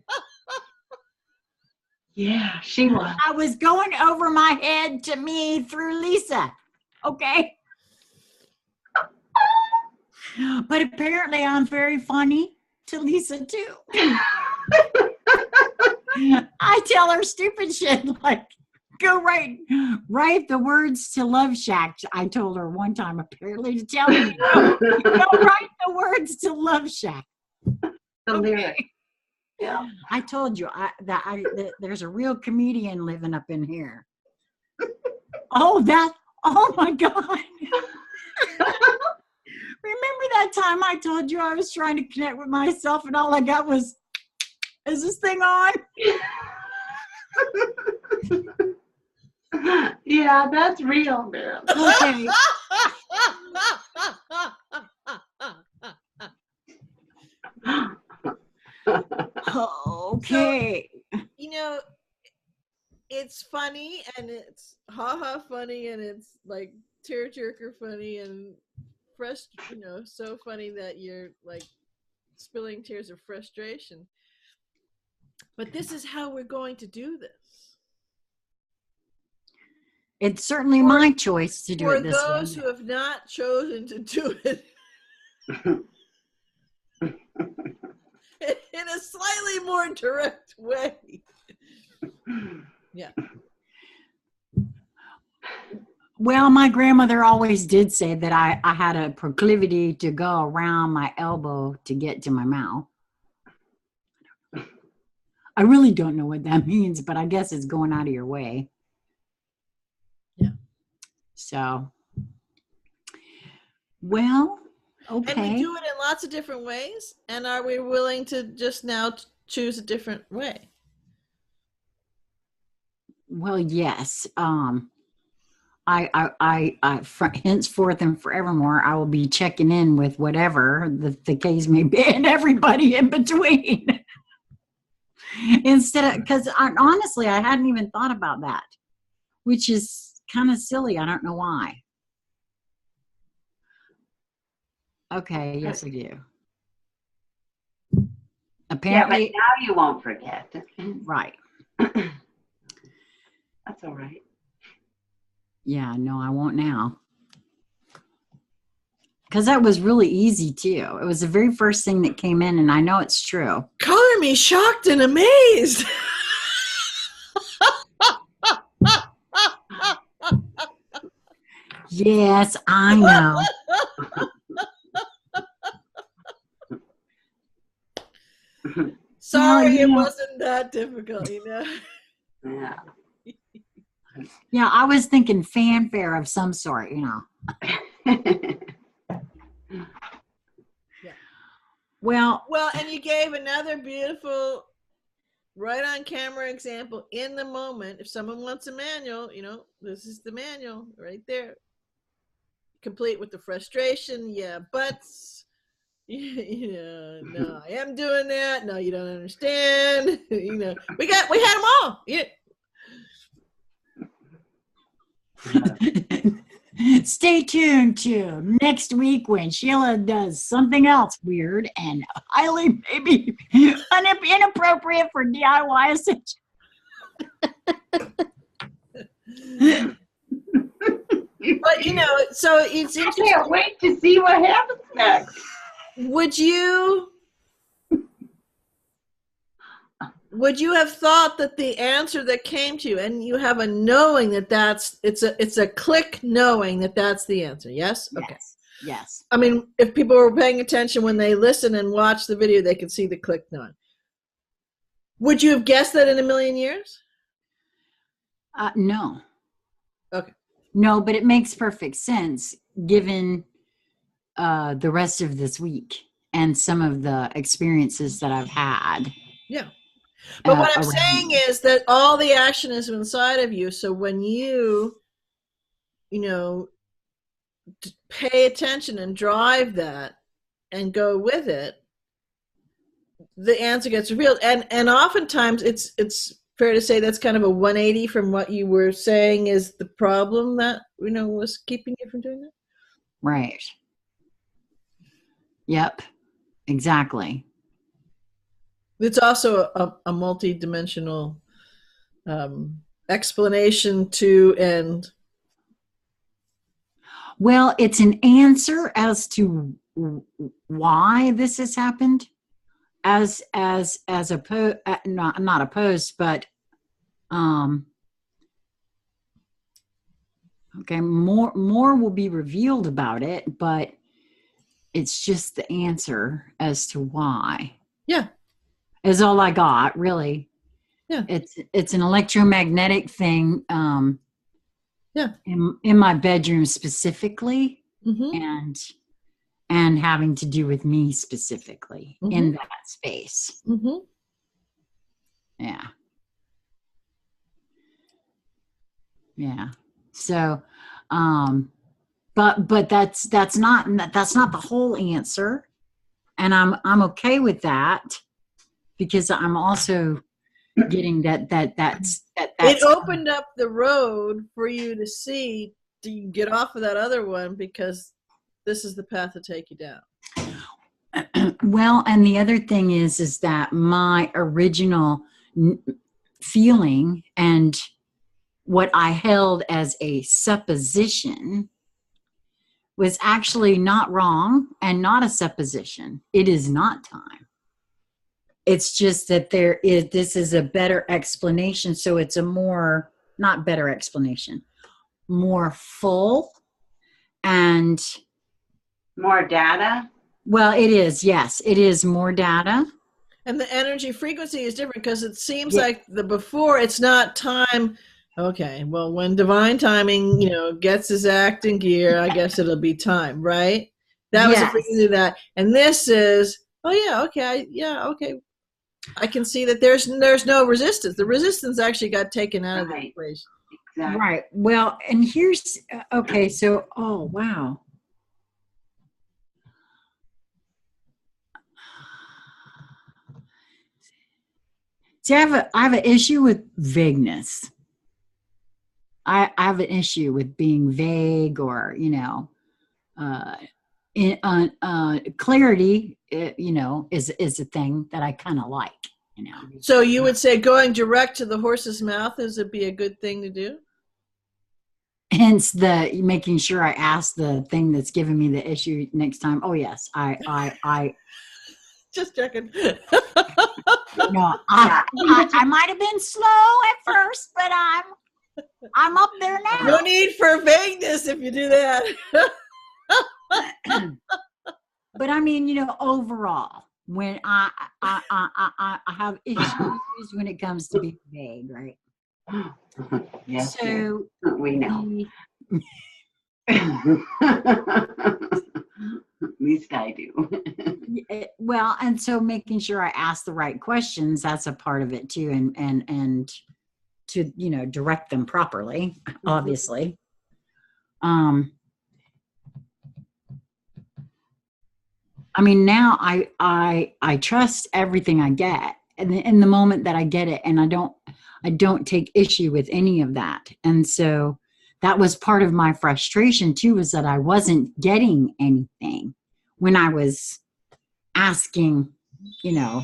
Yeah, she was. I was going over my head to me through Lisa. Okay. But apparently I'm very funny to Lisa too. I tell her stupid shit like, go write the words to Love Shack. I told her one time apparently to tell me, go write the words to Love Shack. The lyric. Yeah. I told you that there's a real comedian living up in here. Oh my God. Remember that time I told you I was trying to connect with myself and all I got was, is this thing on? Yeah, that's real, man. Okay. Okay. So, it's funny and it's ha funny and it's like tearjerker funny and so funny that you're like spilling tears of frustration. But this is how we're going to do this. It's certainly my choice to do it this way. For those who have not chosen to do it in a slightly more direct way. Yeah. Well, my grandmother always did say that I had a proclivity to go around my elbow to get to my mouth. I really don't know what that means, but I guess it's going out of your way. Yeah. So, well, okay. And we do it in lots of different ways. And are we willing to just now choose a different way? Well, yes. Henceforth and forevermore, I will be checking in with whatever the case may be and everybody in between. Instead of, because honestly, I hadn't even thought about that, which is kind of silly. I don't know why. Okay, yes, I do. Apparently, yeah, but now you won't forget. Right. That's all right. Yeah, no, I won't now. Because that was really easy too. It was the very first thing that came in, and I know it's true. Color me shocked and amazed. Yes, I know. Sorry, it wasn't that difficult, Yeah. Yeah, I was thinking fanfare of some sort, Yeah. Well, and you gave another beautiful right on camera example in the moment. If someone wants a manual, this is the manual right there. Complete with the frustration, buts, No, I am doing that. No, you don't understand. We had them all. Yeah. Stay tuned to next week when Sheila does something else weird and highly maybe inappropriate for DIY essentials. But so it's I interesting. can't wait to see what happens next. Would you have thought that the answer that came to you, and you have a knowing that it's a click knowing that that's the answer? Yes. Okay. Yes. I mean, if people were paying attention when they listen and watch the video, they could see the click knowing. Would you have guessed that in a million years? No. Okay. No, but it makes perfect sense given the rest of this week and some of the experiences that I've had. Yeah. But what I'm saying is that all the action is inside of you. So when you pay attention and drive that and go with it, the answer gets revealed. And oftentimes it's fair to say that's kind of a 180 from what you were saying is the problem that, was keeping you from doing that. Right. Yep. Exactly. It's also a multidimensional explanation to end. Well, it's an answer as to why this has happened, as opposed, not opposed, but okay, more will be revealed about it, but it's just the answer as to why. Yeah. Is all I got, really. Yeah. It's an electromagnetic thing. Yeah. In my bedroom specifically, mm-hmm. and having to do with me specifically mm-hmm. in that space. Mm-hmm. Yeah. Yeah. So, but that's not the whole answer, and I'm okay with that because I'm also getting that's it opened up the road for you to see, do you get off of that other one, because this is the path to take you down. Well, and the other thing is that my original feeling and what I held as a supposition was actually not wrong and not a supposition. It is not time. It's just that this is a better explanation. So it's a not better explanation, more full and more data. Well, it is. Yes, it is more data. And the energy frequency is different because it seems like before it's not time. Okay, well, when divine timing, gets his act in gear, I guess it'll be time, right? That was a frequency of that. And this is, okay. I can see that there's no resistance. The resistance actually got taken out of the equation. Exactly. Right. Well, and here's, okay, so, oh, wow. See, I have an issue with vagueness. I have an issue with being vague or, clarity, is a thing that I kind of like, So you would say going direct to the horse's mouth would be a good thing to do? Hence the making sure I ask the thing that's giving me the issue next time. Oh yes, I just checking. I might have been slow at first, but I'm up there now. No need for vagueness if you do that. But I mean, overall, when I have issues when it comes to being vague, right? Yes. So we know. At least I do. Well, and so making sure I ask the right questions, that's a part of it too, and to direct them properly, obviously. I mean, now I trust everything I get, and in the moment that I get it, and I don't take issue with any of that. And so that was part of my frustration too, was that I wasn't getting anything when I was asking, you know,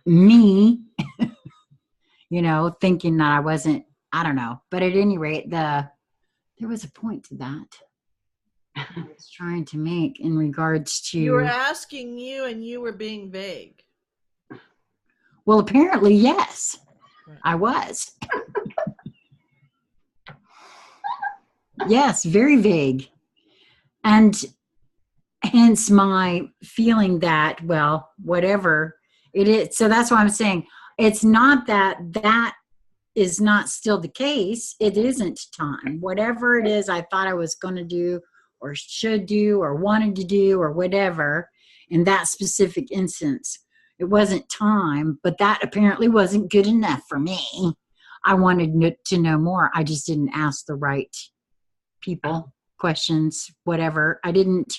me, thinking that I wasn't, I don't know. But at any rate, there was a point to that I was trying to make in regards to. You were asking you, and you were being vague. Well, apparently, yes, I was. Yes, very vague. And hence my feeling that, well, whatever it is. So that's why I'm saying it's not that is not still the case. It isn't time. Whatever it is I thought I was going to do or should do or wanted to do or whatever in that specific instance, it wasn't time, but that apparently wasn't good enough for me. I wanted to know more. I just didn't ask the right people questions, whatever. I didn't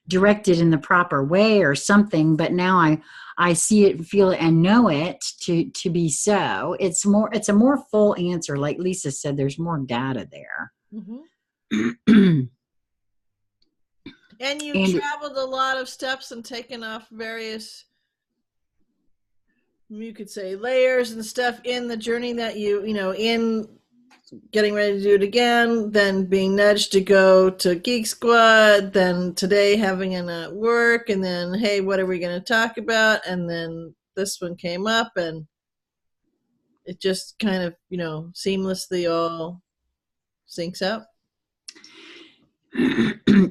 direct it in the proper way or something, but now I see it, feel it, and know it to be so. It's a more full answer. Like Lisa said, there's more data there. Mm-hmm. And you traveled a lot of steps and taken off various, you could say, layers and stuff in the journey that in getting ready to do it again, then being nudged to go to Geek Squad, then today having it at work, and then, hey, what are we going to talk about? And then this one came up, and it just kind of, seamlessly all syncs up.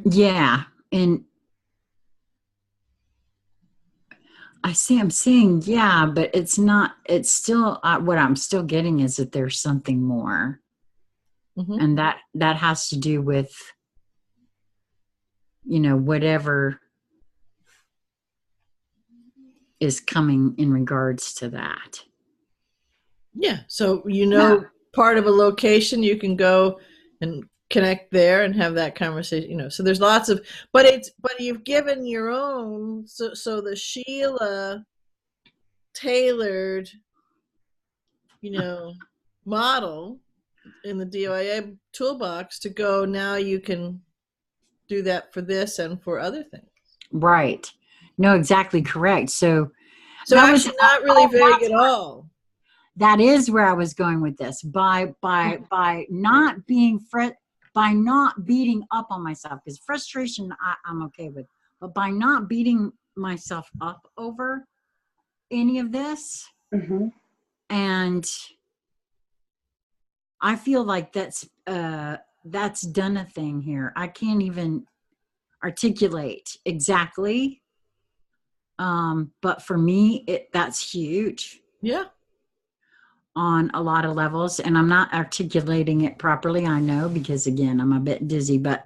Yeah. And I'm saying, yeah, but it's still, what I'm still getting is that there's something more. Mm-hmm. And that has to do with, whatever is coming in regards to that. Yeah. So, part of a location, you can go and connect there and have that conversation, so there's lots of, but you've given your own, so the Sheila tailored, model in the DIY toolbox to go. Now you can do that for this and for other things. Right. No, exactly correct. So that was not really vague at all. That is where I was going with this. By not being by not beating up on myself, because frustration I'm okay with, but by not beating myself up over any of this, mm-hmm. And I feel like that's done a thing here. I can't even articulate exactly, but for me, that's huge. Yeah. On a lot of levels, and I'm not articulating it properly, I know, because again, I'm a bit dizzy, but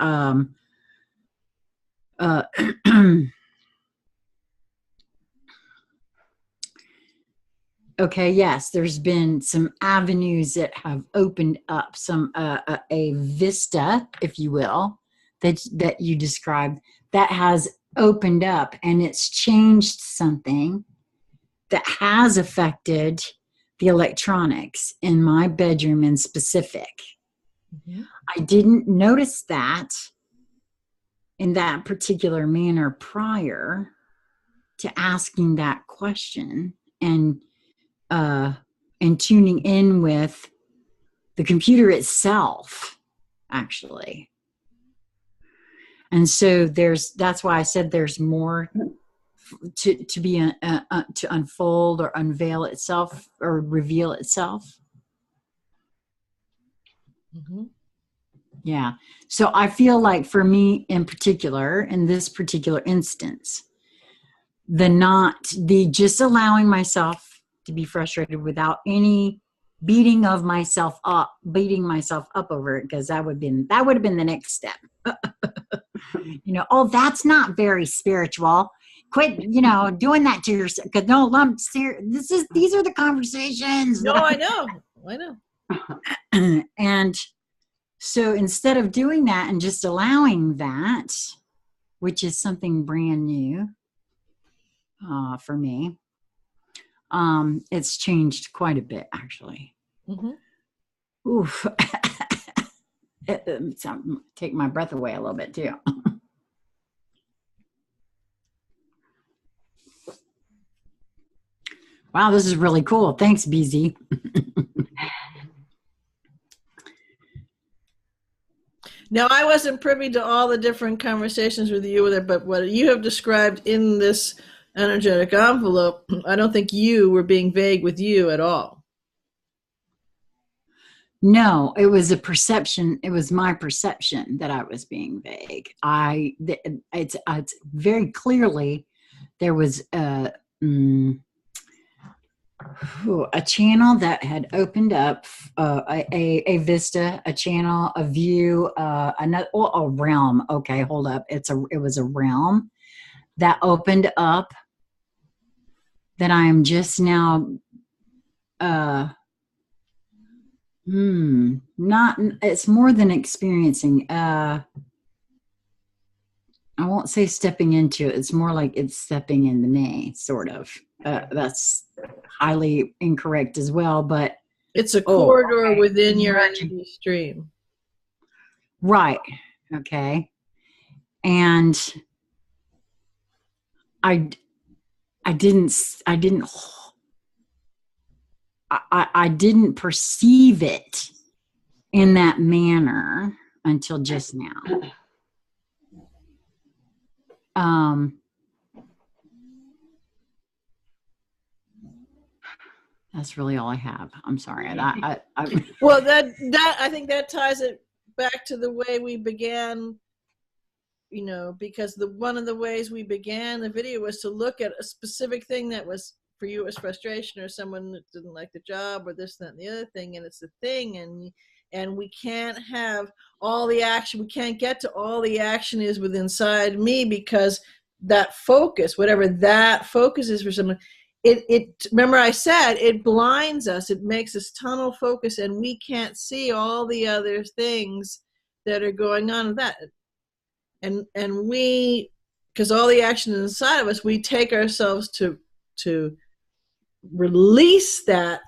okay, yes, there's been some avenues that have opened up, some a vista, if you will, that you described, that has opened up, and it's changed something that has affected the electronics in my bedroom in specific. Mm-hmm. I didn't notice that in that particular manner prior to asking that question and tuning in with the computer itself, actually. And so that's why I said there's more to be to unfold or unveil itself or reveal itself. Mm-hmm. Yeah. So I feel like for me in particular, in this particular instance, the just allowing myself to be frustrated without any beating myself up over it, because that would have been the next step. Oh, that's not very spiritual. Quit, doing that to yourself. Because no, these are the conversations. No, I know. And so instead of doing that and just allowing that, which is something brand new for me. It's changed quite a bit, actually. Mm-hmm. Oof. Take my breath away a little bit too. Wow, this is really cool. Thanks, BZ. Now, I wasn't privy to all the different conversations with you with it, but what you have described in this energetic envelope, I don't think you were being vague with you at all. No, it was a perception. It was my perception that I was being vague. It's very clearly there was a channel that had opened up, a vista, a channel, a view, a realm. Okay, hold up. It was a realm that opened up that I am just now. Not. It's more than experiencing. I won't say stepping into it. It's more like it's stepping into me, sort of. That's highly incorrect as well, but it's a corridor within your energy stream. Right. Okay. And I didn't perceive it in that manner until just now. That's really all I have. I'm sorry. Well, that I think that ties it back to the way we began, because one of the ways we began the video was to look at a specific thing that was, for you, it was frustration, or someone that didn't like the job, or this, that, and the other thing, and it's the thing, and we can't have all the action. We can't get to all the action is within inside me, because that focus, whatever that focus is for someone, it remember I said it blinds us. It makes us tunnel focus, and we can't see all the other things that are going on with that. And we, because all the action is inside of us, we take ourselves to release that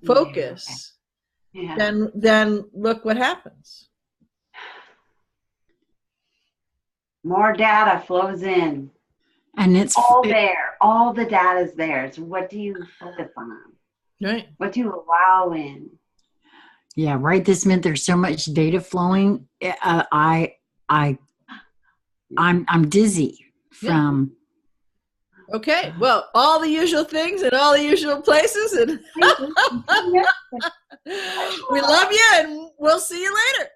focus. Yeah. Then look what happens. More data flows in. And it's all there. All the data is there. So what do you focus on? Right. What do you allow in? Yeah, right this minute there's so much data flowing. I'm dizzy from. Okay, well, all the usual things and all the usual places, and we love you, and we'll see you later.